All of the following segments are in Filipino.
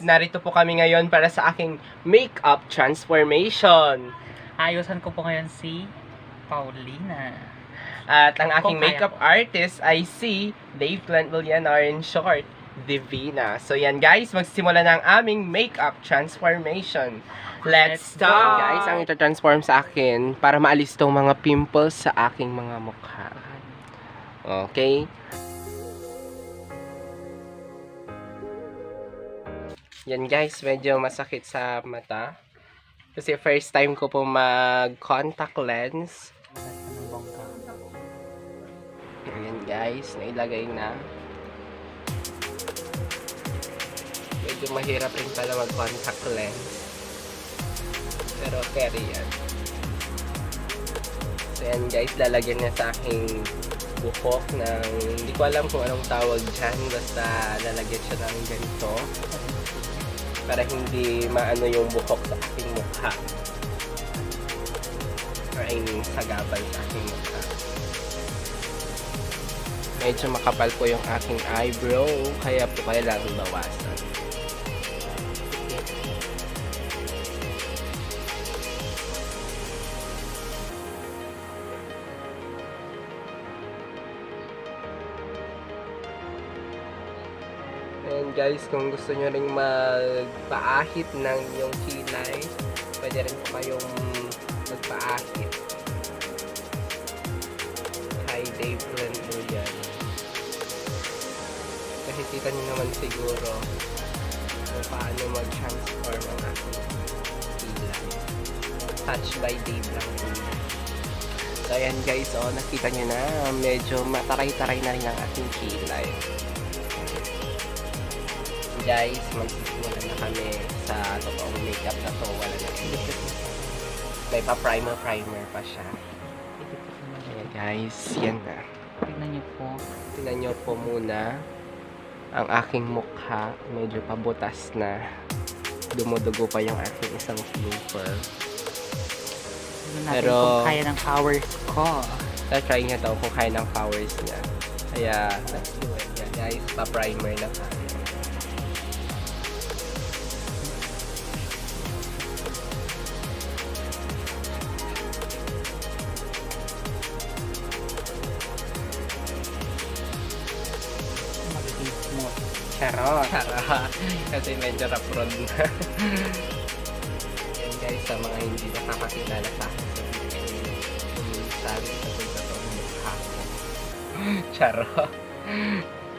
narito po kami ngayon para sa aking makeup transformation. Ayusan ko po ngayon si Paulina. At ang aking Kung kaya makeup po. artist ay si Divina or in short, Divina. So yan guys, magsisimula na ang aming makeup transformation. Let's Let's go! start! Guys, ang ito-transform sa akin para maalis tong mga pimples sa aking mga mukha. Okay? Yan guys, medyo masakit sa mata. Kasi first time ko po mag-contact lens. Ayan guys, nailagay na. Medyo mahirap rin pala mag-contact lens. Pero carry yan. So yan guys, lalagyan niya sa aking buhok ng, hindi ko alam kung anong tawag dyan. Basta lalagyan siya ng ganito. Para hindi maano yung buhok sa aking mukha. Or I mean, sagabal sa aking mukha. Medyo makapal po yung aking eyebrow, kaya po kailangan bawasan. And guys, kung gusto nyo ring magpaahit ng yung kilay, pwede rin po kayong magpaahit. Kay Dave Plan po yan. Kasi kita nyo naman siguro kung paano mag-transform ang aking kilay. Touch by Dave lang po yan. So ayan guys, nakita nyo na, medyo mataray-taray na rin ang aking kilay. Guys, magsisimula na kami sa totoong makeup na to. Wala na edit. May pa-primer pa siya. Ayan guys, yan na. Tingnan niyo po. Tingnan nyo po muna ang aking mukha. Medyo pabutas na. Dumudugo pa yung aking isang flipper. Tingnan natin Pero kung kaya ng powers ko. try niya daw kung kaya ng powers niya. Kaya, let's do it. Yan guys, pa-primer na tayo. Magiging smooth. Charot. Kasi medyo rough-road na. Yan guys, sa mga hindi nakakakilala sa akin sa video, minsan ito totoong mukha ko. Charot.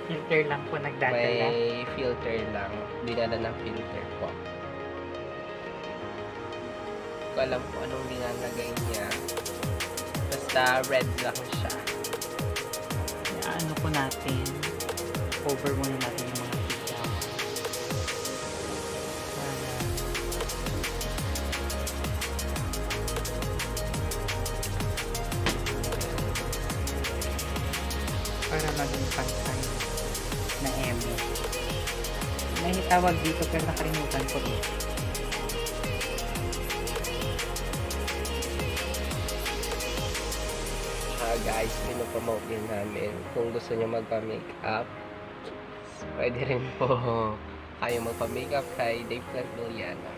Filter lang po nagdadala. May filter lang. Dinala ng filter ko. Hindi ko alam kung anong nilalagay niya. Basta red lang siya. Ano po natin? Cover muna natin yung mga pigyaw. Para maging pantay na eme. May tawag dito pero nakalimutan ko dito. Guys, pinopromote din namin kung gusto nyo magpa-makeup, pwede rin po kayo magpa-makeup kay Dave Plantoliana.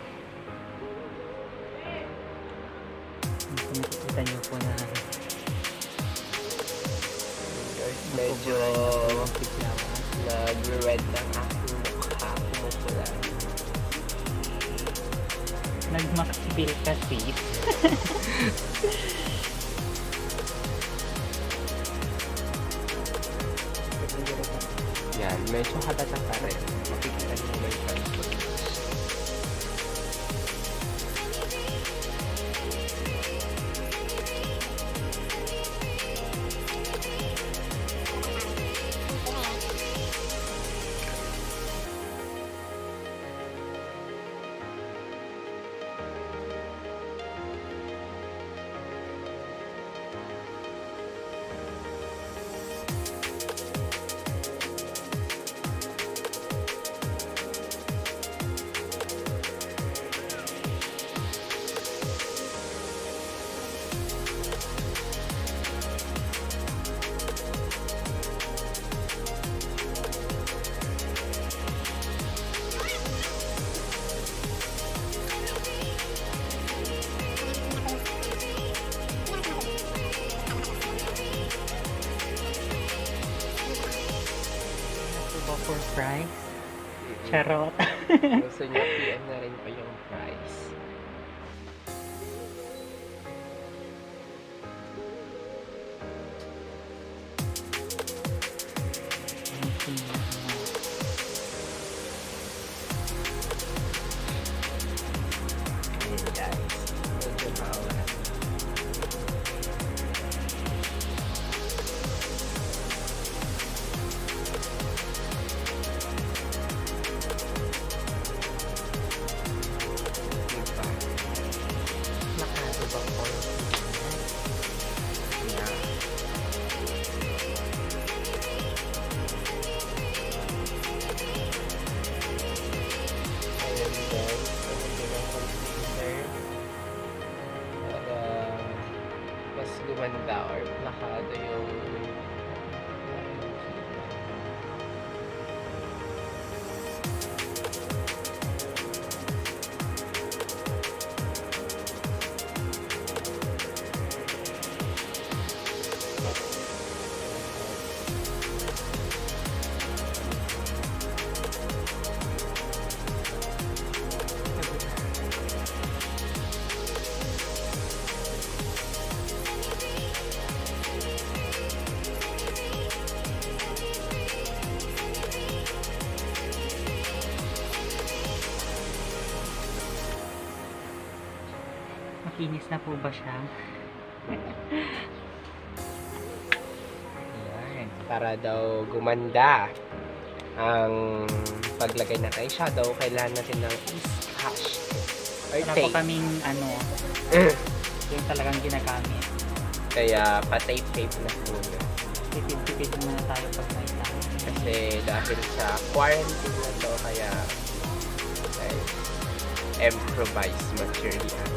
Nakikita nyo po na Guys, medyo nag-red ng aking mukha, pumupula. nagmaksil kasi. Yan, medyo halata pa rin. Makikita nyo may transformation. price. Charot. Gusto niya, PM na rin po yung price. Ayan guys. Medyo Paula. Diba? Nakado ba po? Yeah. Ayan guys. Pagdating ng concealer. Para mas gumanda or plakado yung Makinis na po ba siya? Ayan. Para daw gumanda ang paglagay na kay shadow, kailangan natin ng is-cash or Wala po tape. kaming ano, yung talagang ginagamit. Kaya pa-tape-tape na muna. Tipid-tipid muna tayo pag may time. Kasi dahil sa quarantine na to, kaya guys, improvise material.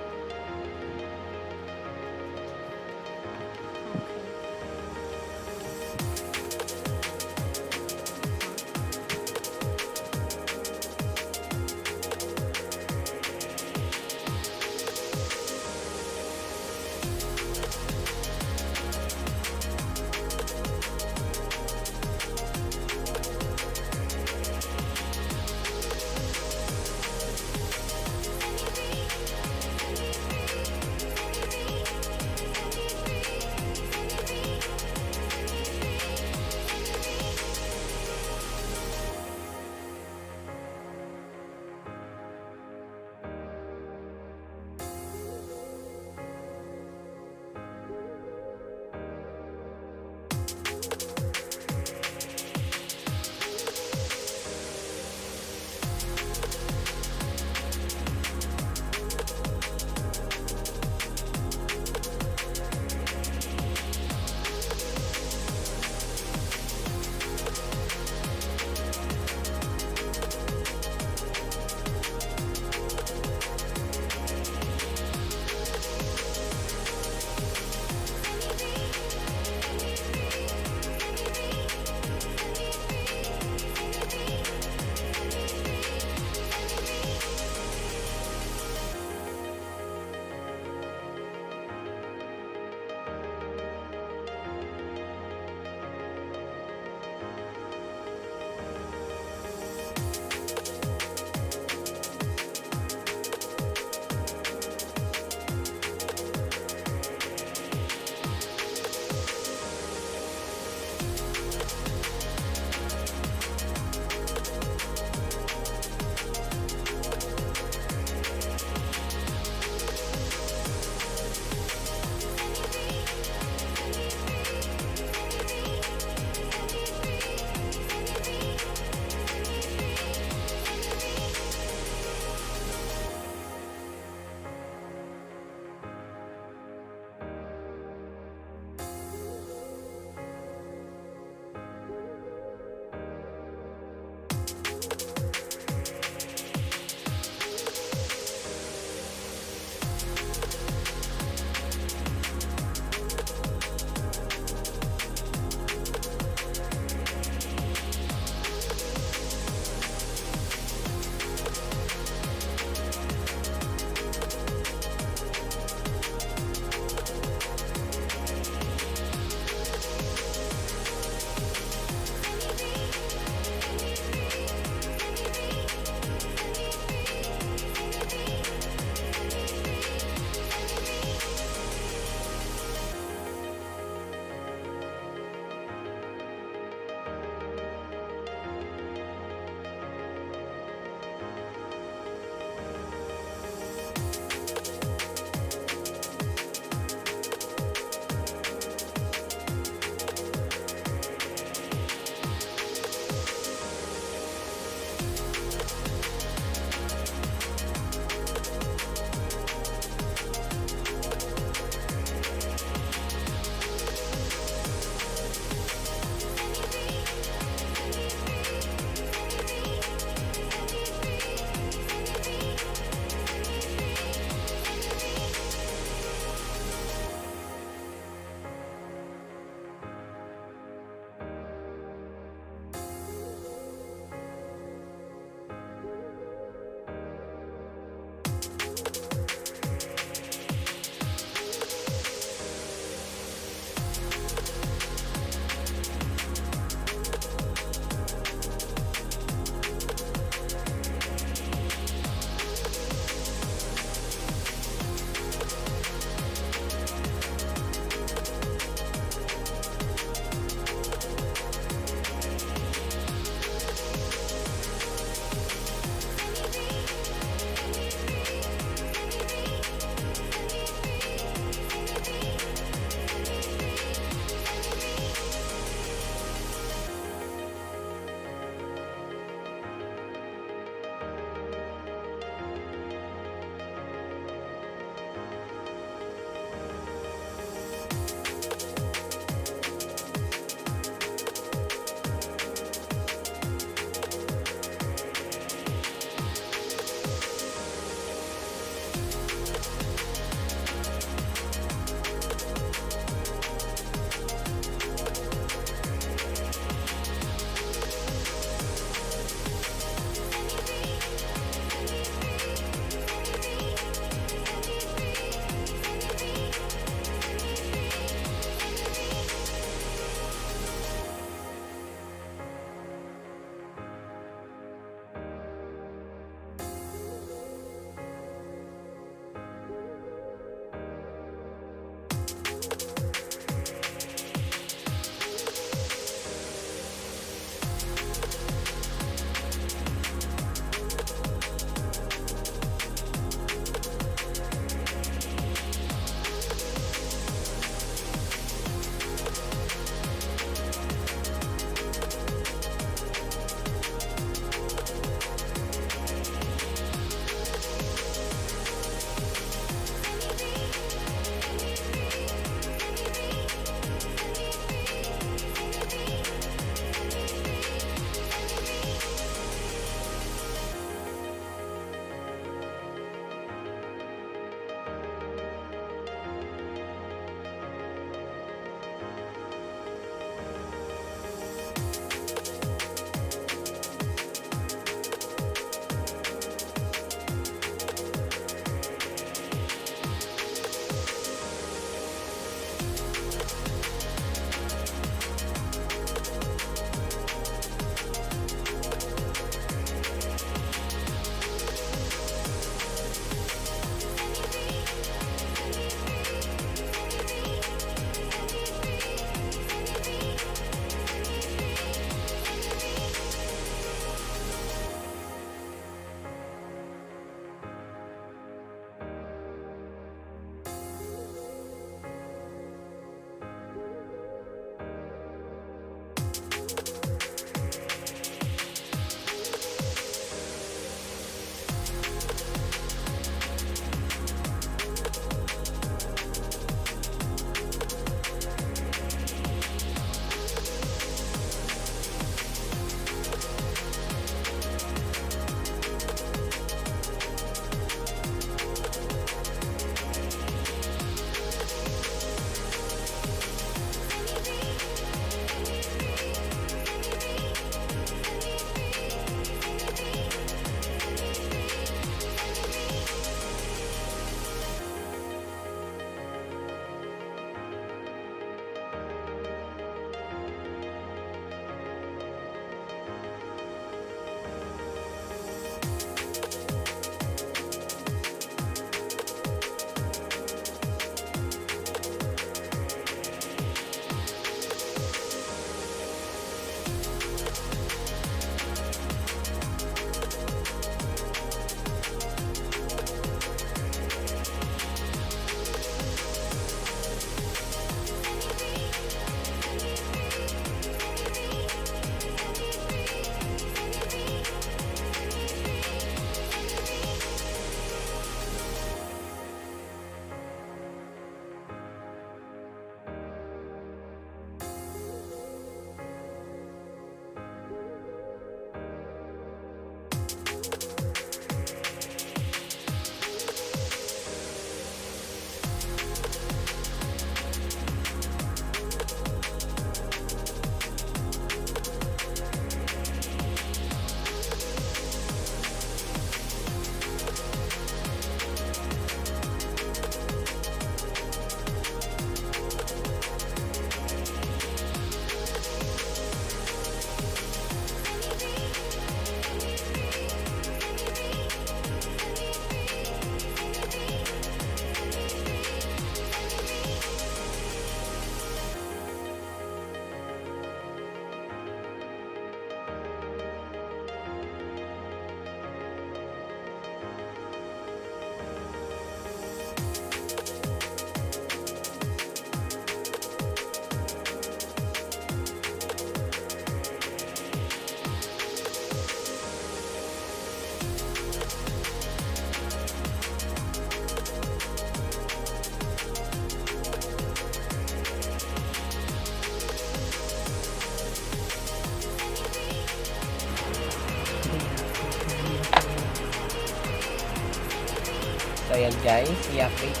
susunod guys, i-update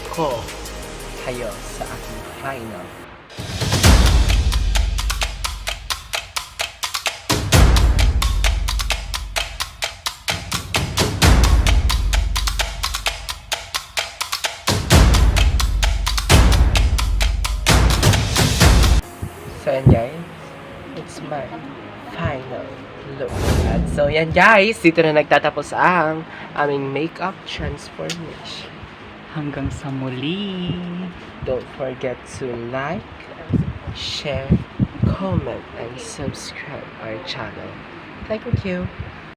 ko kayo sa aking final. So yan guys, it's my final look. At so yan guys, dito na nagtatapos ang aming makeup transformation. Hanggang sa muli. Don't forget to like, share, comment, and subscribe our channel. Thank you.